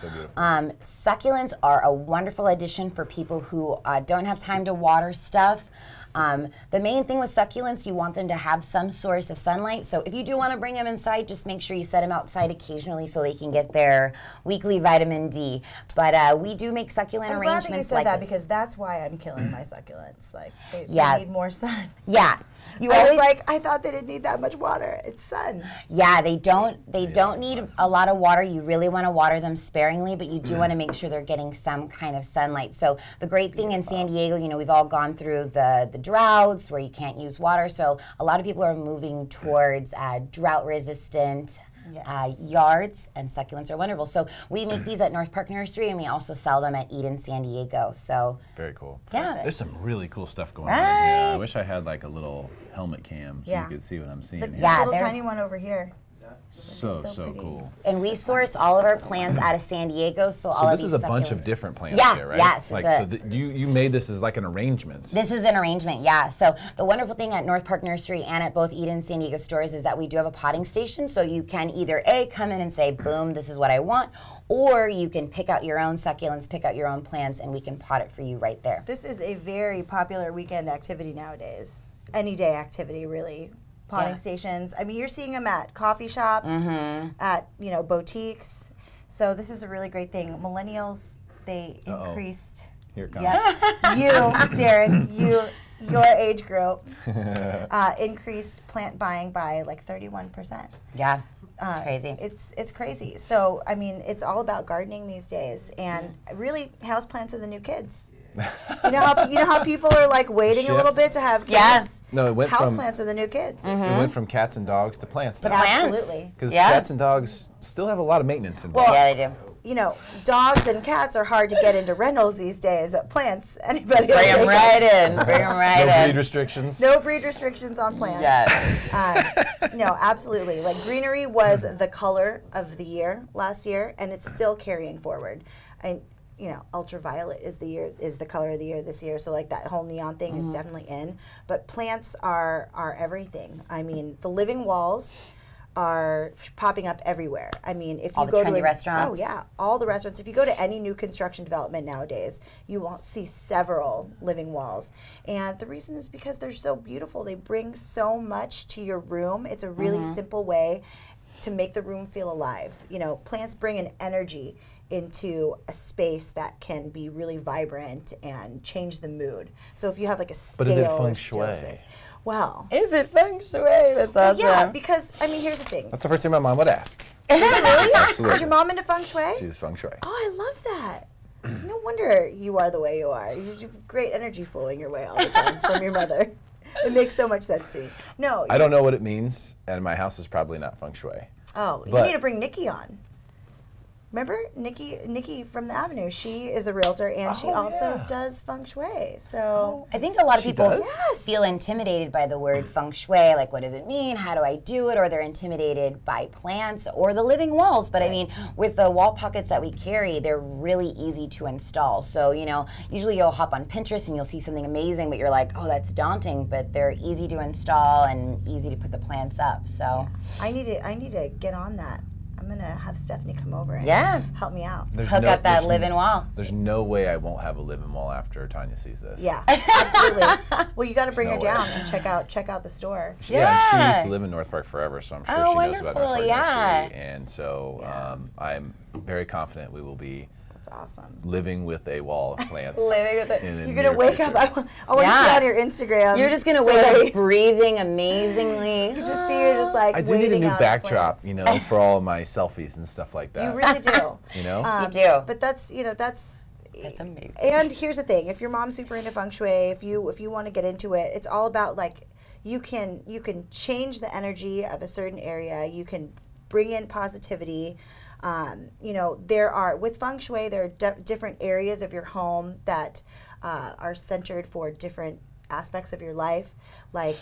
[SPEAKER 2] succulents are a wonderful addition for people who don't have time to water stuff. The main thing with succulents, you want them to have some source of sunlight. So if you do want to bring them inside, just make sure you set them outside occasionally so they can get their weekly vitamin D. But we do make succulent
[SPEAKER 1] I'm glad
[SPEAKER 2] arrangements
[SPEAKER 1] that you said
[SPEAKER 2] like
[SPEAKER 1] that
[SPEAKER 2] this.
[SPEAKER 1] because that's why I'm killing my succulents. Like, they
[SPEAKER 2] Yeah.
[SPEAKER 1] need more sun.
[SPEAKER 2] Yeah. You
[SPEAKER 1] I was
[SPEAKER 2] always
[SPEAKER 1] like, I thought they didn't need that much water. It's sun.
[SPEAKER 2] Yeah, they don't need a lot of water. You really want to water them sparingly, but you do want to make sure they're getting some kind of sunlight. So the great thing in San Diego, you know, we've all gone through the droughts where you can't use water. So a lot of people are moving towards drought resistant yards, and succulents are wonderful. So we make these at North Park Nursery, and we also sell them at Eden San Diego. So
[SPEAKER 3] Very cool.
[SPEAKER 2] Yeah.
[SPEAKER 3] There's some really cool stuff going on in
[SPEAKER 2] Right.
[SPEAKER 3] here. I wish I had like a little helmet cam so
[SPEAKER 1] Yeah.
[SPEAKER 3] you could see what I'm seeing
[SPEAKER 1] The
[SPEAKER 3] here.
[SPEAKER 2] Yeah,
[SPEAKER 1] little
[SPEAKER 2] there's-
[SPEAKER 1] tiny one over here.
[SPEAKER 3] So
[SPEAKER 1] so pretty.
[SPEAKER 3] cool.
[SPEAKER 2] and we source all of our plants out of San Diego. So all
[SPEAKER 3] So
[SPEAKER 2] of
[SPEAKER 3] this
[SPEAKER 2] these
[SPEAKER 3] is a bunch of
[SPEAKER 2] succulents-
[SPEAKER 3] different plants
[SPEAKER 2] Yeah,
[SPEAKER 3] here, right?
[SPEAKER 2] yes,
[SPEAKER 3] Like
[SPEAKER 2] it's
[SPEAKER 3] so
[SPEAKER 2] a-
[SPEAKER 3] you made this as like an arrangement.
[SPEAKER 2] This is an arrangement, yeah. So the wonderful thing at North Park Nursery and at both Eden and San Diego stores is that we do have a potting station, so you can either come in and say, boom, this is what I want, or you can pick out your own succulents, pick out your own plants, and we can pot it for you right there.
[SPEAKER 1] This is a very popular weekend activity nowadays. Any day activity, really. Potting
[SPEAKER 2] Yeah.
[SPEAKER 1] stations. I mean, you're seeing them at coffee shops, at, you know, boutiques. So this is a really great thing. Millennials, they increased.
[SPEAKER 3] Here it comes.
[SPEAKER 1] Yeah. You, Darren, your age group, increased plant buying by like 31%.
[SPEAKER 2] Yeah, it's crazy.
[SPEAKER 1] It's crazy. So I mean, it's all about gardening these days, and really, houseplants are the new kids. You know how people are like waiting a
[SPEAKER 3] Shift.
[SPEAKER 1] little bit to have kids.
[SPEAKER 2] Yes.
[SPEAKER 3] No, it went from
[SPEAKER 1] Houseplants are the new kids.
[SPEAKER 3] it went from cats and dogs to plants.
[SPEAKER 2] plants.
[SPEAKER 1] Absolutely.
[SPEAKER 3] Because
[SPEAKER 2] Yeah.
[SPEAKER 3] cats and dogs still have a lot of maintenance involved.
[SPEAKER 2] Yeah, they do.
[SPEAKER 1] You know, dogs and cats are hard to get into rentals these days, but plants, anybody. will
[SPEAKER 2] Bring them
[SPEAKER 1] take
[SPEAKER 2] right in. Bring them right
[SPEAKER 3] no
[SPEAKER 2] in.
[SPEAKER 3] breed restrictions.
[SPEAKER 1] No breed restrictions on plants.
[SPEAKER 2] Yes.
[SPEAKER 1] No, absolutely. Like greenery was the color of the year last year, and it's still carrying forward. You know, ultraviolet is the color of the year this year. So like that whole neon thing is definitely in. But plants are everything. I mean, the living walls are popping up everywhere. I mean, if
[SPEAKER 2] All
[SPEAKER 1] you
[SPEAKER 2] the
[SPEAKER 1] go to
[SPEAKER 2] trendy restaurants.
[SPEAKER 1] oh yeah, all the restaurants. If you go to any new construction development nowadays, you will see several living walls. And the reason is because they're so beautiful. They bring so much to your room. It's a really simple way to make the room feel alive. You know, plants bring an energy into a space that can be really vibrant and change the mood. So if you have like a stale
[SPEAKER 3] But is it feng
[SPEAKER 1] or still
[SPEAKER 3] shui?
[SPEAKER 1] space, well,
[SPEAKER 2] Is it feng shui? That's awesome.
[SPEAKER 1] yeah, because I mean, here's the thing.
[SPEAKER 3] That's the first thing my mom would ask.
[SPEAKER 1] Is it really?
[SPEAKER 3] Absolutely.
[SPEAKER 1] Is your mom into feng shui?
[SPEAKER 3] She's feng shui.
[SPEAKER 1] Oh, I love that. No wonder you are the way you are. You have great energy flowing your way all the time from your mother. It makes so much sense to me. No,
[SPEAKER 3] I don't know what it means, and my house is probably not feng shui.
[SPEAKER 1] Oh, you
[SPEAKER 3] But-
[SPEAKER 1] need to bring Nikki on. Remember Nikki from the Avenue? She is a realtor and she also does feng shui. So
[SPEAKER 2] I think a lot of people
[SPEAKER 3] does?
[SPEAKER 2] feel intimidated by the word feng shui, like what does it mean? How do I do it? Or they're intimidated by plants or the living walls. But I mean, with the wall pockets that we carry, they're really easy to install. So, you know, usually you'll hop on Pinterest and you'll see something amazing, but you're like, oh, that's daunting. But they're easy to install and easy to put the plants up. So
[SPEAKER 1] I need to get on that. I'm gonna have Stephanie come over and help me out.
[SPEAKER 2] hook up that live-in wall.
[SPEAKER 3] There's no way I won't have a live-in wall after Tanya sees this.
[SPEAKER 1] Yeah, absolutely. Well, you got to bring
[SPEAKER 3] no
[SPEAKER 1] her
[SPEAKER 3] way.
[SPEAKER 1] down and check out the store.
[SPEAKER 3] Yeah, and she used to live in North Park forever, so I'm sure she knows about North Park
[SPEAKER 2] yeah.
[SPEAKER 3] Nursery. And so I'm very confident we will be
[SPEAKER 1] Awesome.
[SPEAKER 3] living with a wall of plants.
[SPEAKER 2] Living with it.
[SPEAKER 1] You're gonna wake up. I want to see on your Instagram.
[SPEAKER 2] You're just gonna wake up breathing amazingly.
[SPEAKER 1] You just see her just like.
[SPEAKER 3] I do need a
[SPEAKER 1] waving
[SPEAKER 3] new
[SPEAKER 1] out at
[SPEAKER 3] backdrop,
[SPEAKER 1] plants.
[SPEAKER 3] you know, for all my selfies and stuff like that.
[SPEAKER 1] You really do.
[SPEAKER 3] You know?
[SPEAKER 2] You do.
[SPEAKER 1] But that's
[SPEAKER 2] That's amazing.
[SPEAKER 1] And here's the thing: if your mom's super into feng shui, if you want to get into it, it's all about like you can change the energy of a certain area. You can bring in positivity. You know, with feng shui, there are different areas of your home that are centered for different aspects of your life, like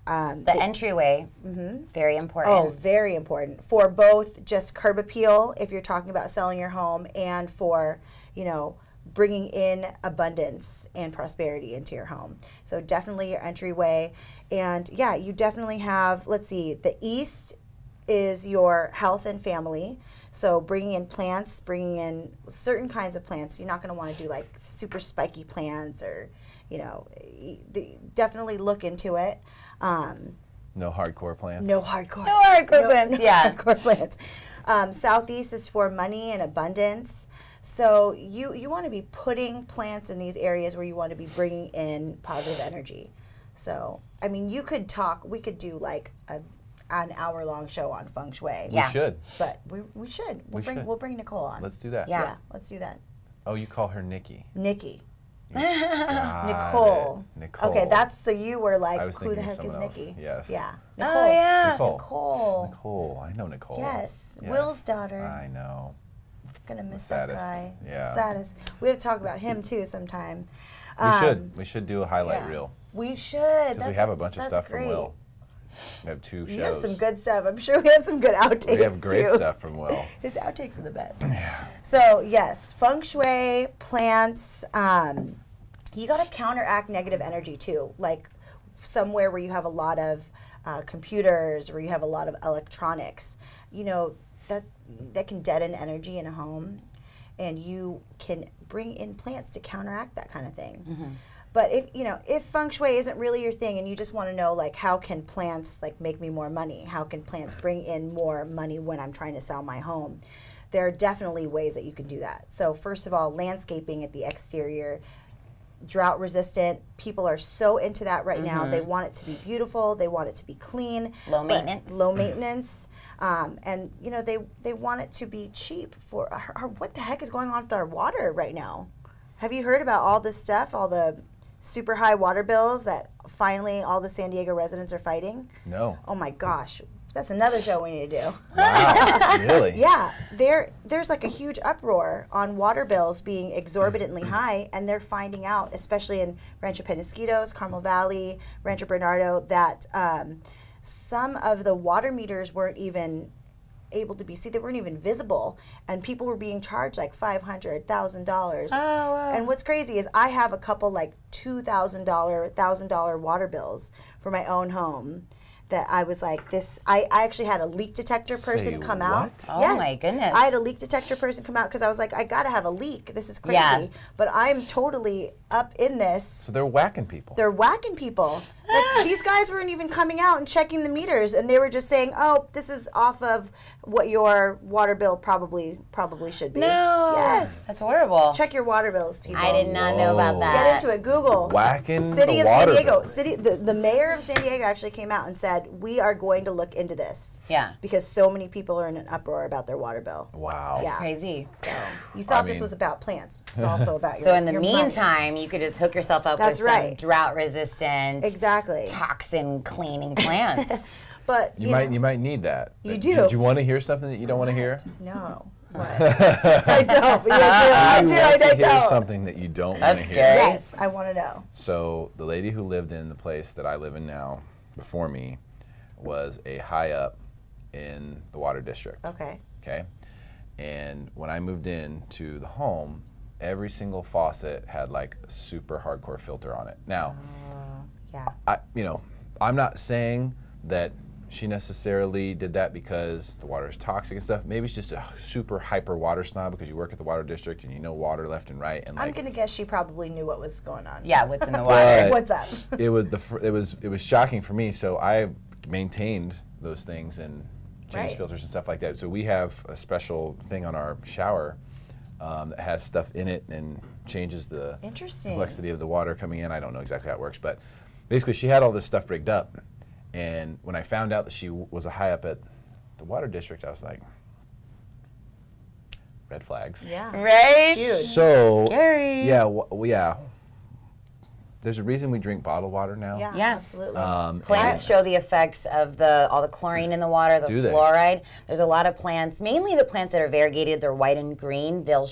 [SPEAKER 2] the entryway, very important.
[SPEAKER 1] Oh, very important for both just curb appeal if you're talking about selling your home, and for, you know, bringing in abundance and prosperity into your home. So definitely your entryway. And yeah, you definitely have, let's see, the east is your health and family. So bringing in plants, bringing in certain kinds of plants. You're not going to want to do like super spiky plants or, you know, definitely look into it.
[SPEAKER 3] No hardcore plants.
[SPEAKER 1] No hardcore.
[SPEAKER 2] No hardcore plants,
[SPEAKER 1] No hardcore plants. Southeast is for money and abundance. So you want to be putting plants in these areas where you want to be bringing in positive energy. So, I mean, we could do like an hour-long show on feng shui.
[SPEAKER 3] We should.
[SPEAKER 1] But we should. We'll bring Nicole on.
[SPEAKER 3] Let's do that.
[SPEAKER 1] Yeah, let's do that.
[SPEAKER 3] Oh, you call her Nikki.
[SPEAKER 1] Nikki.
[SPEAKER 3] Got
[SPEAKER 1] Nicole.
[SPEAKER 3] it. Nicole.
[SPEAKER 1] Okay, so you were like,
[SPEAKER 3] I was
[SPEAKER 1] who the
[SPEAKER 3] thinking of
[SPEAKER 1] heck is
[SPEAKER 3] someone else.
[SPEAKER 1] Nikki?
[SPEAKER 3] Yes.
[SPEAKER 1] Yeah. Nicole.
[SPEAKER 2] Oh, yeah.
[SPEAKER 3] Nicole.
[SPEAKER 1] Nicole.
[SPEAKER 3] I know Nicole.
[SPEAKER 1] Yes. Will's daughter.
[SPEAKER 3] I know.
[SPEAKER 1] Gonna miss
[SPEAKER 3] The
[SPEAKER 1] that
[SPEAKER 3] saddest.
[SPEAKER 1] guy.
[SPEAKER 3] Yeah.
[SPEAKER 1] Saddest. We have to talk about him too sometime.
[SPEAKER 3] We should do a highlight
[SPEAKER 1] yeah.
[SPEAKER 3] reel.
[SPEAKER 1] We should.
[SPEAKER 3] Because we have a bunch of
[SPEAKER 1] that's
[SPEAKER 3] stuff
[SPEAKER 1] great.
[SPEAKER 3] from Will. We have 2 shows.
[SPEAKER 1] You have some good stuff. I'm sure we have some good outtakes.
[SPEAKER 3] We have great
[SPEAKER 1] too.
[SPEAKER 3] stuff from Will.
[SPEAKER 1] His outtakes are the best. So yes, feng shui, plants. You got to counteract negative energy too. Like somewhere where you have a lot of computers, where you have a lot of electronics. You know that can deaden energy in a home, and you can bring in plants to counteract that kind of thing.
[SPEAKER 2] Mm-hmm.
[SPEAKER 1] But if feng shui isn't really your thing, and you just want to know like how can plants like make me more money? How can plants bring in more money when I'm trying to sell my home? There are definitely ways that you can do that. So first of all, landscaping at the exterior, drought resistant. People are so into that right now. They want it to be beautiful. They want it to be clean.
[SPEAKER 2] Low maintenance.
[SPEAKER 1] Low maintenance. And they want it to be cheap. What the heck is going on with our water right now? Have you heard about all this stuff, all the super high water bills that finally all the San Diego residents are fighting?
[SPEAKER 3] No.
[SPEAKER 1] Oh my gosh. That's another show we need to do.
[SPEAKER 3] Wow. Really?
[SPEAKER 1] Yeah, there's like a huge uproar on water bills being exorbitantly high, and they're finding out, especially in Rancho Penasquitos, Carmel Valley, Rancho Bernardo, that some of the water meters weren't even able to be seen. They weren't even visible, and people were being charged like $500, $1,000.
[SPEAKER 2] Oh, wow.
[SPEAKER 1] And what's crazy is I have a couple like $2,000, $1,000 water bills for my own home. That I was like this. I actually had a leak detector person come out.
[SPEAKER 3] what?
[SPEAKER 2] Oh,
[SPEAKER 1] Yes.
[SPEAKER 2] my goodness.
[SPEAKER 1] I had a leak detector person come out because I was like, I gotta have a leak. This is crazy.
[SPEAKER 2] Yeah.
[SPEAKER 1] But I'm totally up in this.
[SPEAKER 3] So they're whacking people.
[SPEAKER 1] They're whacking people. Like, these guys weren't even coming out and checking the meters, and they were just saying, "Oh, this is off of what your water bill probably should be."
[SPEAKER 2] No.
[SPEAKER 1] Yes.
[SPEAKER 2] That's horrible.
[SPEAKER 1] Check your water bills, people.
[SPEAKER 2] I did not know about
[SPEAKER 3] Whoa.
[SPEAKER 2] that.
[SPEAKER 1] Get into it. Google.
[SPEAKER 3] Whacking
[SPEAKER 1] City
[SPEAKER 3] the
[SPEAKER 1] of San
[SPEAKER 3] water
[SPEAKER 1] Diego.
[SPEAKER 3] bill.
[SPEAKER 1] The mayor of San Diego actually came out and said, said, we are going to look into this.
[SPEAKER 2] Yeah.
[SPEAKER 1] Because so many people are in an uproar about their water bill.
[SPEAKER 3] Wow.
[SPEAKER 1] Yeah.
[SPEAKER 2] Crazy.
[SPEAKER 1] So you thought
[SPEAKER 3] I
[SPEAKER 1] this
[SPEAKER 3] mean-
[SPEAKER 1] was about plants. It's also about your
[SPEAKER 2] So in the
[SPEAKER 1] your money.
[SPEAKER 2] meantime, you could just hook yourself up
[SPEAKER 1] That's
[SPEAKER 2] with some
[SPEAKER 1] right.
[SPEAKER 2] drought-resistant,
[SPEAKER 1] Exactly.
[SPEAKER 2] toxin cleaning plants.
[SPEAKER 1] But
[SPEAKER 3] You
[SPEAKER 1] know,
[SPEAKER 3] might need that.
[SPEAKER 1] You
[SPEAKER 3] Do
[SPEAKER 1] do.
[SPEAKER 3] you want to hear something that you don't want to hear?
[SPEAKER 1] No. What? I don't. I do.
[SPEAKER 3] You want to
[SPEAKER 1] I
[SPEAKER 3] hear
[SPEAKER 1] don't.
[SPEAKER 3] something that you don't want to
[SPEAKER 2] That's
[SPEAKER 3] hear.
[SPEAKER 2] scary.
[SPEAKER 1] Yes, I want to know.
[SPEAKER 3] So the lady who lived in the place that I live in now, before me, was a high up in the water district.
[SPEAKER 1] Okay.
[SPEAKER 3] Okay, and when I moved in to the home, every single faucet had like a super hardcore filter on it. Now,
[SPEAKER 1] Yeah.
[SPEAKER 3] I'm not saying that she necessarily did that because the water is toxic and stuff. Maybe it's just a super hyper water snob because you work at the water district and you know water left and right. And
[SPEAKER 1] I'm
[SPEAKER 3] like,
[SPEAKER 1] gonna guess she probably knew what was going on.
[SPEAKER 2] Yeah, what's in the water?
[SPEAKER 3] But
[SPEAKER 1] What's up?
[SPEAKER 3] it was shocking for me. So I maintained those things and changed
[SPEAKER 1] Right.
[SPEAKER 3] filters and stuff like that. So we have a special thing on our shower that has stuff in it and changes the
[SPEAKER 1] Interesting.
[SPEAKER 3] complexity of the water coming in. I don't know exactly how it works, but basically she had all this stuff rigged up. And when I found out that she was a high up at the water district, I was like, red flags.
[SPEAKER 1] Yeah.
[SPEAKER 2] Right?
[SPEAKER 1] Huge.
[SPEAKER 3] So
[SPEAKER 2] Scary.
[SPEAKER 3] yeah, yeah. There's a reason we drink bottled water now.
[SPEAKER 1] Yeah.
[SPEAKER 2] Yeah.
[SPEAKER 1] Absolutely.
[SPEAKER 2] Plants show the effects of all the chlorine in the water, the
[SPEAKER 3] Do they?
[SPEAKER 2] fluoride. There's a lot of plants, mainly the plants that are variegated, they're white and green, they'll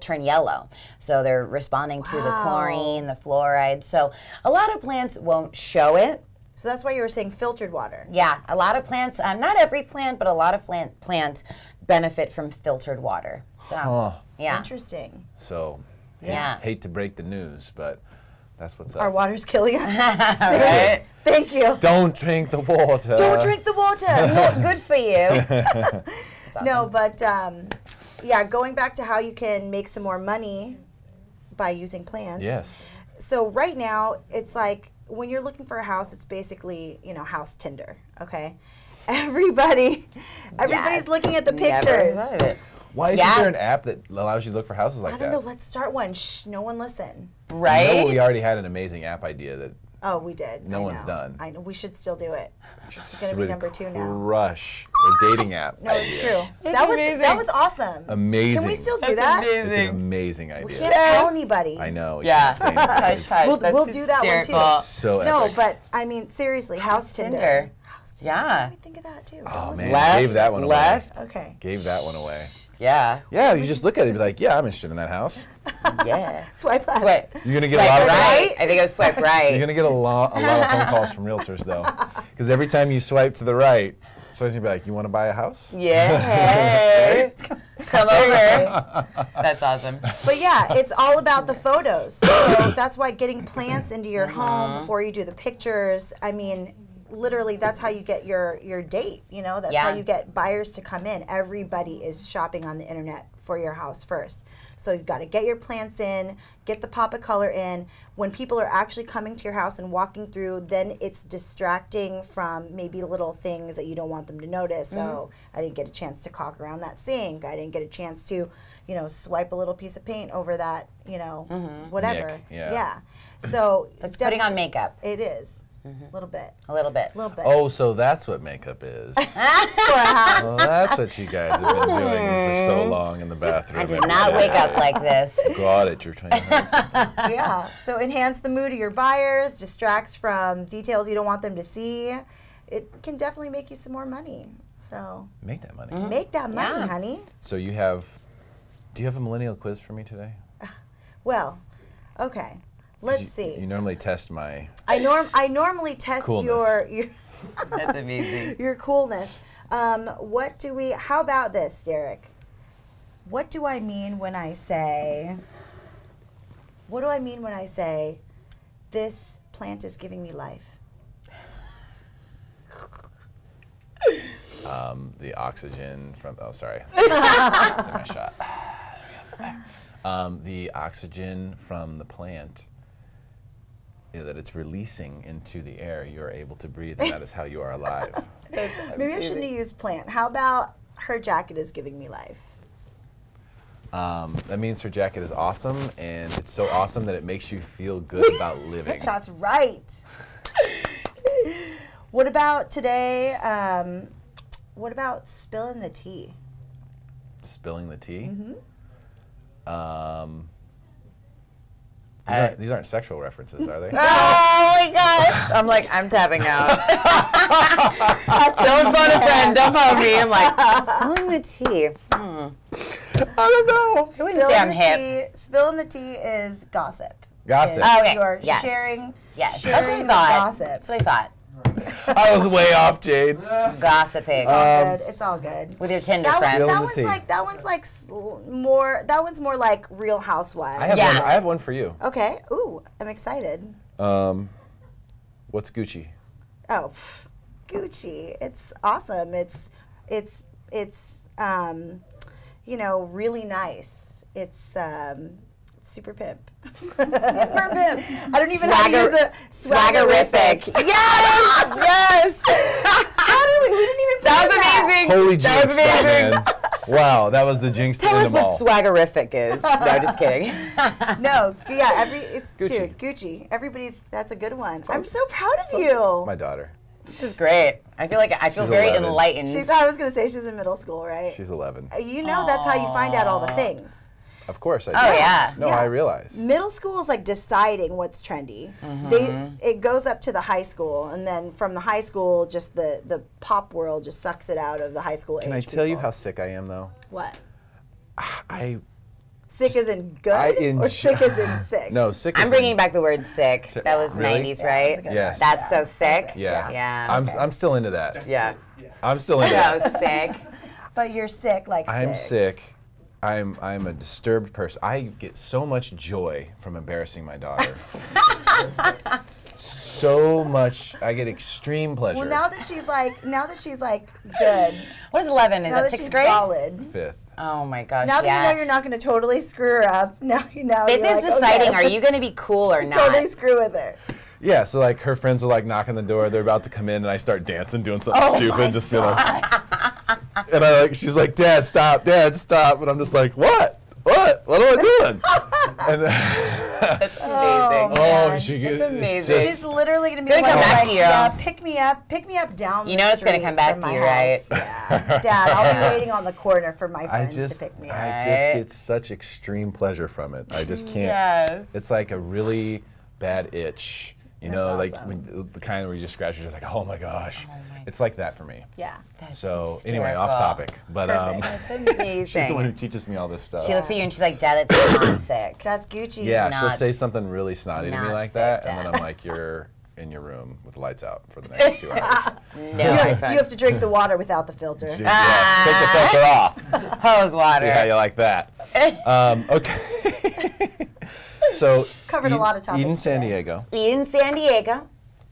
[SPEAKER 2] turn yellow. So they're responding to the chlorine, the fluoride. So a lot of plants won't show it.
[SPEAKER 1] So that's why you were saying filtered water.
[SPEAKER 2] Yeah, a lot of plants, not every plant, but a lot of plants benefit from filtered water. So, yeah.
[SPEAKER 1] Interesting.
[SPEAKER 3] So,
[SPEAKER 2] Yeah.
[SPEAKER 3] hate to break the news, but that's what's up.
[SPEAKER 1] Our water's killing us.
[SPEAKER 2] Right?
[SPEAKER 1] Thank you.
[SPEAKER 3] Don't drink the water.
[SPEAKER 1] Don't drink the water.
[SPEAKER 2] Good for you.
[SPEAKER 1] No, but yeah, going back to how you can make some more money by using plants.
[SPEAKER 3] Yes.
[SPEAKER 1] So right now, it's like when you're looking for a house, it's basically, house Tinder, okay? Everybody's
[SPEAKER 2] Yes.
[SPEAKER 1] looking at the
[SPEAKER 2] Never
[SPEAKER 1] pictures.
[SPEAKER 2] heard of it.
[SPEAKER 3] Why isn't
[SPEAKER 2] Yeah.
[SPEAKER 3] there an app that allows you to look for houses like
[SPEAKER 1] I
[SPEAKER 3] that?
[SPEAKER 1] don't know. Let's start one. Shh, no one listen.
[SPEAKER 2] Right?
[SPEAKER 3] You know, we already had an amazing app idea that
[SPEAKER 1] Oh, we did.
[SPEAKER 3] No
[SPEAKER 1] I
[SPEAKER 3] one's
[SPEAKER 1] know.
[SPEAKER 3] done.
[SPEAKER 1] I know. We should still do it. It's going to be
[SPEAKER 3] would
[SPEAKER 1] number 2 now.
[SPEAKER 3] crush a dating app.
[SPEAKER 1] No, it's
[SPEAKER 3] idea.
[SPEAKER 1] true. That
[SPEAKER 2] amazing.
[SPEAKER 1] was awesome.
[SPEAKER 3] Amazing.
[SPEAKER 1] Can we still do that?
[SPEAKER 3] It's an amazing idea.
[SPEAKER 1] We can't tell anybody.
[SPEAKER 3] I know. you
[SPEAKER 2] Yeah.
[SPEAKER 3] can't say anything.
[SPEAKER 2] Hush,
[SPEAKER 3] It's
[SPEAKER 2] hush.
[SPEAKER 1] We'll,
[SPEAKER 2] That's
[SPEAKER 1] we'll do that one too.
[SPEAKER 2] hysterical.
[SPEAKER 3] so
[SPEAKER 1] No,
[SPEAKER 3] epic.
[SPEAKER 1] but I mean, seriously, house Tinder.
[SPEAKER 2] Tinder.
[SPEAKER 1] House Tinder.
[SPEAKER 2] Yeah.
[SPEAKER 1] Let me think of that too.
[SPEAKER 3] Oh
[SPEAKER 1] Don't
[SPEAKER 3] man,
[SPEAKER 2] Left,
[SPEAKER 3] gave that one away.
[SPEAKER 2] left.
[SPEAKER 1] listen. Okay.
[SPEAKER 3] Gave that one away.
[SPEAKER 2] Yeah.
[SPEAKER 3] Yeah, you just look at it and be like, yeah, I'm interested in that house.
[SPEAKER 2] Yeah.
[SPEAKER 1] Swipe left.
[SPEAKER 2] Swipe.
[SPEAKER 3] You're gonna get
[SPEAKER 2] Swipe
[SPEAKER 3] a lot of
[SPEAKER 2] right. I think it was swipe right.
[SPEAKER 3] You're gonna get a lot of phone calls from realtors though, because every time you swipe to the right, someone's gonna be like, "You want to buy a house?"
[SPEAKER 2] Yeah. Hey. Come over. That's awesome.
[SPEAKER 1] But yeah, it's all about the photos. So that's why getting plants into your home before you do the pictures. I mean, literally, that's how you get your date. That's
[SPEAKER 2] Yeah.
[SPEAKER 1] how you get buyers to come in. Everybody is shopping on the internet for your house first. So you've got to get your plants in, get the pop of color in. When people are actually coming to your house and walking through, then it's distracting from maybe little things that you don't want them to notice. So I didn't get a chance to caulk around that sink. I didn't get a chance to, swipe a little piece of paint over that, whatever.
[SPEAKER 3] Nick, yeah.
[SPEAKER 1] Yeah. So
[SPEAKER 2] It's putting on makeup
[SPEAKER 1] it is. A little bit.
[SPEAKER 2] a little bit.
[SPEAKER 1] A little bit.
[SPEAKER 3] Oh, so that's what makeup is.
[SPEAKER 1] For a house.
[SPEAKER 3] Well, that's what you guys have been doing for so long in the bathroom.
[SPEAKER 2] I did not wake up like this.
[SPEAKER 3] Got it. You're trying to hide something.
[SPEAKER 1] Yeah. So enhance the mood of your buyers, distracts from details you don't want them to see. It can definitely make you some more money. So
[SPEAKER 3] Make that money.
[SPEAKER 1] make that money,
[SPEAKER 2] Yeah.
[SPEAKER 1] honey.
[SPEAKER 3] So do you have a millennial quiz for me today?
[SPEAKER 1] Well, okay. Let's see.
[SPEAKER 3] You normally test my.
[SPEAKER 1] I normally test
[SPEAKER 3] Coolness.
[SPEAKER 1] your
[SPEAKER 2] That's amazing.
[SPEAKER 1] your coolness. How about this, Derek? What do I mean when I say this plant is giving me life?
[SPEAKER 3] The oxygen from. Oh, sorry. That's my shot. The oxygen from the plant that it's releasing into the air, you're able to breathe, and that is how you are alive.
[SPEAKER 1] Maybe I shouldn't have used plant. How about her jacket is giving me life?
[SPEAKER 3] That means her jacket is awesome, and it's so awesome that it makes you feel good about living.
[SPEAKER 1] That's right. What about today? What about spilling the tea?
[SPEAKER 3] Spilling the tea?
[SPEAKER 1] Mm-hmm.
[SPEAKER 3] These aren't sexual references, are they?
[SPEAKER 2] Oh my gosh! I'm like, I'm tapping out. Don't phone a friend. Don't phone me. I'm like, spilling the tea.
[SPEAKER 3] I don't know.
[SPEAKER 2] I wouldn't say I'm hip.
[SPEAKER 1] Spilling the tea is gossip.
[SPEAKER 3] Gossip.
[SPEAKER 2] Oh, okay.
[SPEAKER 1] You are
[SPEAKER 2] Yes.
[SPEAKER 1] sharing.
[SPEAKER 2] Yes,
[SPEAKER 1] sharing
[SPEAKER 2] that's what I thought.
[SPEAKER 1] gossip.
[SPEAKER 2] That's what I thought.
[SPEAKER 3] I was way off, Jade.
[SPEAKER 2] Gossiping
[SPEAKER 1] Good. It's all good.
[SPEAKER 2] with your Tinder
[SPEAKER 1] That,
[SPEAKER 2] friends.
[SPEAKER 3] Spill the
[SPEAKER 1] one's
[SPEAKER 3] tea.
[SPEAKER 1] like more. That one's more like Real Housewives.
[SPEAKER 3] I have
[SPEAKER 2] Yeah.
[SPEAKER 3] one. I have one for you.
[SPEAKER 1] Okay. Ooh, I'm excited.
[SPEAKER 3] What's Gucci?
[SPEAKER 1] Oh, Gucci. It's awesome. It's really nice. It's super pimp.
[SPEAKER 2] Super pimp.
[SPEAKER 1] I don't even know how to use it.
[SPEAKER 2] Swaggerific. Yes! Yes!
[SPEAKER 1] We didn't even
[SPEAKER 2] That was
[SPEAKER 1] plan that.
[SPEAKER 2] amazing.
[SPEAKER 3] Holy
[SPEAKER 2] That
[SPEAKER 3] jinx,
[SPEAKER 2] was amazing.
[SPEAKER 3] man. Wow, that was the jinx
[SPEAKER 2] Tell
[SPEAKER 3] to end
[SPEAKER 2] us
[SPEAKER 3] them
[SPEAKER 2] what
[SPEAKER 3] all.
[SPEAKER 2] swaggerific is. No, just kidding.
[SPEAKER 1] No, yeah,
[SPEAKER 3] Gucci.
[SPEAKER 1] dude, Gucci. That's a good one. I'm so proud of you.
[SPEAKER 3] My daughter.
[SPEAKER 2] This is great. I feel
[SPEAKER 3] She's
[SPEAKER 2] very
[SPEAKER 3] 11.
[SPEAKER 2] enlightened.
[SPEAKER 1] I was gonna say she's in middle school, right?
[SPEAKER 3] She's 11.
[SPEAKER 1] You know that's how you find out all the things.
[SPEAKER 3] Of course I do.
[SPEAKER 2] Oh, yeah.
[SPEAKER 3] No,
[SPEAKER 1] Yeah.
[SPEAKER 3] I realize.
[SPEAKER 1] Middle school is like deciding what's trendy. It goes up to the high school, and then from the high school, just the pop world just sucks it out of the high school.
[SPEAKER 3] Can I tell you how sick I am, though?
[SPEAKER 1] What?
[SPEAKER 3] I
[SPEAKER 1] Sick as in good,
[SPEAKER 3] I
[SPEAKER 1] or
[SPEAKER 3] enjoy-
[SPEAKER 1] sick as in sick?
[SPEAKER 3] No, sick.
[SPEAKER 2] I'm
[SPEAKER 3] as
[SPEAKER 2] bringing
[SPEAKER 3] in-
[SPEAKER 2] back the word sick. That was
[SPEAKER 3] Really?
[SPEAKER 2] 90s,
[SPEAKER 1] Yeah,
[SPEAKER 2] right?
[SPEAKER 1] that's a good
[SPEAKER 3] Yes.
[SPEAKER 1] one.
[SPEAKER 2] That's so sick.
[SPEAKER 3] Yeah.
[SPEAKER 2] Yeah.
[SPEAKER 3] I'm still into that.
[SPEAKER 2] Yeah.
[SPEAKER 3] I'm still into that.
[SPEAKER 2] So sick.
[SPEAKER 1] But you're sick, like
[SPEAKER 3] I'm
[SPEAKER 1] sick.
[SPEAKER 3] sick. I'm a disturbed person. I get so much joy from embarrassing my daughter. So much. I get extreme pleasure.
[SPEAKER 1] Well, now that she's like good,
[SPEAKER 2] What is 11? Is
[SPEAKER 1] now
[SPEAKER 2] that
[SPEAKER 1] that
[SPEAKER 2] sixth
[SPEAKER 1] she's
[SPEAKER 2] grade?
[SPEAKER 1] solid,
[SPEAKER 3] Fifth.
[SPEAKER 2] Oh my gosh.
[SPEAKER 1] now that
[SPEAKER 2] yeah.
[SPEAKER 1] you know you're not going to totally screw her up, now
[SPEAKER 2] Fifth
[SPEAKER 1] you're
[SPEAKER 2] is
[SPEAKER 1] like,
[SPEAKER 2] deciding,
[SPEAKER 1] okay,
[SPEAKER 2] are you going to be cool or not?
[SPEAKER 1] totally screw with her?
[SPEAKER 3] Yeah, so like her friends will like knock on the door, they're about to come in, and I start dancing, doing something
[SPEAKER 1] Oh
[SPEAKER 3] stupid, just be like, and she's like, Dad, stop, and I'm just like, what am I doing? And
[SPEAKER 2] That's
[SPEAKER 1] Oh,
[SPEAKER 2] amazing.
[SPEAKER 1] man.
[SPEAKER 3] she
[SPEAKER 2] That's
[SPEAKER 3] gets
[SPEAKER 2] amazing.
[SPEAKER 1] She's literally going to be
[SPEAKER 2] It's gonna
[SPEAKER 1] one
[SPEAKER 2] come
[SPEAKER 1] of
[SPEAKER 2] back
[SPEAKER 1] like,
[SPEAKER 2] to you.
[SPEAKER 1] yeah, pick me up down
[SPEAKER 2] You
[SPEAKER 1] the
[SPEAKER 2] know it's gonna
[SPEAKER 1] street
[SPEAKER 2] come back
[SPEAKER 1] from
[SPEAKER 2] to
[SPEAKER 1] my
[SPEAKER 2] you,
[SPEAKER 1] house.
[SPEAKER 2] right?
[SPEAKER 1] Yeah. Dad, I'll be waiting on the corner for my
[SPEAKER 3] I
[SPEAKER 1] friends
[SPEAKER 3] just
[SPEAKER 1] to pick me
[SPEAKER 3] I
[SPEAKER 1] up.
[SPEAKER 3] just
[SPEAKER 2] Right.
[SPEAKER 3] get such extreme pleasure from it. I just can't.
[SPEAKER 2] Yes.
[SPEAKER 3] It's like a really bad itch. You know,
[SPEAKER 1] That's
[SPEAKER 3] like
[SPEAKER 1] awesome.
[SPEAKER 3] when, the kind where you just scratch, you're just like, oh my gosh. It's like that for me.
[SPEAKER 1] Yeah.
[SPEAKER 2] That's
[SPEAKER 3] So anyway, off
[SPEAKER 2] hysterical.
[SPEAKER 3] topic. But
[SPEAKER 2] That's amazing.
[SPEAKER 3] she's the one who teaches me all this stuff.
[SPEAKER 2] She looks at you and she's like, Dad, it's not sick.
[SPEAKER 1] That's Gucci.
[SPEAKER 3] Yeah, she'll
[SPEAKER 2] Not
[SPEAKER 3] say something really snotty to me
[SPEAKER 2] not
[SPEAKER 3] like
[SPEAKER 2] sick,
[SPEAKER 3] that, and then
[SPEAKER 2] Dad.
[SPEAKER 3] I'm like, you're in your room with the lights out for the next 2 hours.
[SPEAKER 2] No,
[SPEAKER 1] You
[SPEAKER 2] iPhone.
[SPEAKER 1] have to drink the water without the filter.
[SPEAKER 3] Yeah, take the filter off.
[SPEAKER 2] Hose water.
[SPEAKER 3] See how you like that. Okay. So
[SPEAKER 1] Covered a lot of topics
[SPEAKER 3] Eden, San
[SPEAKER 1] today.
[SPEAKER 3] Diego.
[SPEAKER 2] In San Diego.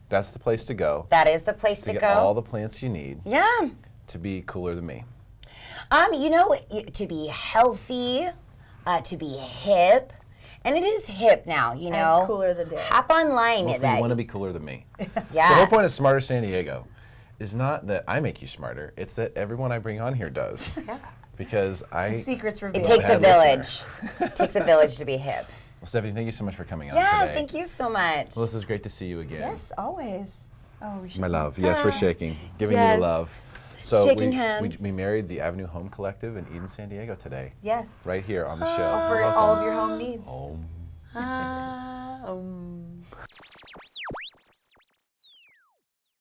[SPEAKER 3] That's the place to go
[SPEAKER 2] That is the place
[SPEAKER 3] to
[SPEAKER 2] to
[SPEAKER 3] get
[SPEAKER 2] go.
[SPEAKER 3] all the plants you need
[SPEAKER 2] Yeah.
[SPEAKER 3] to be cooler than me.
[SPEAKER 2] You know, to be healthy, to be hip, and it is hip now, you know.
[SPEAKER 1] cooler than Dad.
[SPEAKER 2] Hop online.
[SPEAKER 3] Well, so you want to be cooler than me.
[SPEAKER 2] yeah.
[SPEAKER 3] The whole point of Smarter San Diego is not that I make you smarter; it's that everyone I bring on here does. Because
[SPEAKER 1] Secrets
[SPEAKER 2] It
[SPEAKER 1] revealed.
[SPEAKER 2] takes a
[SPEAKER 3] bad
[SPEAKER 2] village. It takes a village to be hip.
[SPEAKER 3] Well, Stephanie, thank you so much for coming on
[SPEAKER 2] Yeah,
[SPEAKER 3] today.
[SPEAKER 2] thank you so much.
[SPEAKER 3] Well, this is great to see you again.
[SPEAKER 1] Yes, always. Oh, we should.
[SPEAKER 3] My love. Yes, we're shaking, giving you
[SPEAKER 2] Yes.
[SPEAKER 3] the love. So
[SPEAKER 2] Shaking
[SPEAKER 3] we
[SPEAKER 2] hands.
[SPEAKER 3] married the Avenue Home Collective in Eden, San Diego today.
[SPEAKER 1] Yes.
[SPEAKER 3] Right here on the show.
[SPEAKER 1] For all of your home needs.
[SPEAKER 3] Home.